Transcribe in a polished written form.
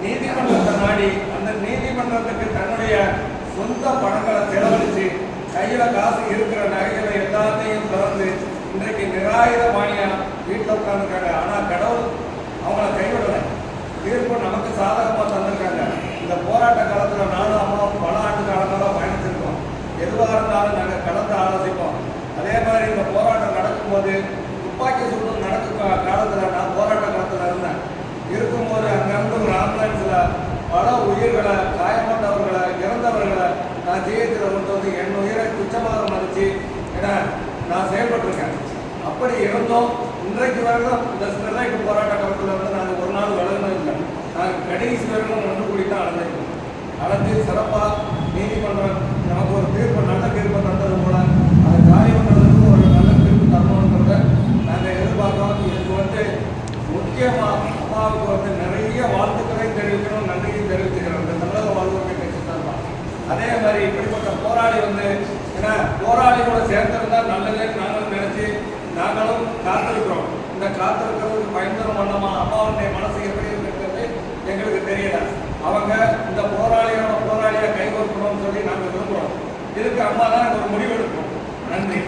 நீதிமன்றத்தை நாடி அந்த நீதிமன்றத்துக்கு தன்னுடைய சொந்த பணங்களை செலவழித்து கையில் காசு இருக்கிற நகைகளை எல்லாத்தையும் திறந்து இன்றைக்கு நிராயுதபாணியா வீட்டில் உட்காந்துருக்காங்க. ஆனால் கடவுள் அவங்கள கைவிடலை. தீர்ப்பு நமக்கு சாதகமாக தந்திருக்காங்க. இந்த போராட்ட காலத்தில் நானும் அம்மாவும் பல ஆண்டு காலங்களாக பயணிச்சிருக்கோம். எதுவாக இருந்தாலும் நாங்கள் கலந்து ஆலோசிப்போம். அதே மாதிரி இந்த போராட்டம் நடக்கும்போது துப்பாக்கி சூடு நடக்கும் காலத்தில் நான் போராட்ட காலத்தில் இருந்தேன். இருக்கும்போது அங்கிருந்து ஒரு ஆம்புலன்ஸில் பல உயிர்களை, காயப்பட்டவர்களை, இறந்தவர்களை நான் ஜெயித்தில் கொண்டு வந்து என் உயிரை துச்சமாக மதித்து ஏன்னா நான் செயல்பட்டிருக்கேன். அப்படி இருந்தோம். இன்றைக்கு வரைக்கும் இந்த ஸ்டெர்லைட் போராட்ட காலத்தில் வந்து நாங்கள் ஒரு நாள் விலகினது இல்லை. நாங்கள் கடைசி வரைக்கும் ஒன்று கூடி தான் அடைஞ்சிருக்கோம். அடைஞ்சு சிறப்பாக நீதிமன்றம் நமக்கு ஒரு தீர்ப்பு, நல்ல தீர்ப்பு தந்தது போல அதை காரியம் பண்ணுறதுக்கு ஒரு நல்ல தீர்ப்பு தரணுன்றத நாங்கள் எதிர்பார்க்கிறோம். இதுக்கு வந்து முக்கியமாக அம்மாவுக்கு வந்து நிறைய வாழ்த்துக்களை தெரிவிக்கணும், நன்றியும் தெரிவிச்சுக்கிறோம். இந்த தமிழக வாழ்வுரிமை கட்சி தான். அதே மாதிரி இப்படிப்பட்ட போராளி வந்து ஏன்னா போராளியோட சேர்ந்திருந்தால் நல்லதுன்னு நாங்களும் நினைச்சு நாங்களும் காத்திருக்கிறோம். இந்த காத்திருக்கிறதுக்கு பயன்பெறும் வண்ணமா அம்மாவுடைய மனசு எப்படி இருக்கிறது எங்களுக்கு தெரியல. அவங்க இந்த போராளியாக கைகோர்க்கணும்னு சொல்லி நாங்கள் விரும்புகிறோம். இதுக்கு அம்மா தான் ஒரு முடிவு எடுக்கணும். நன்றி.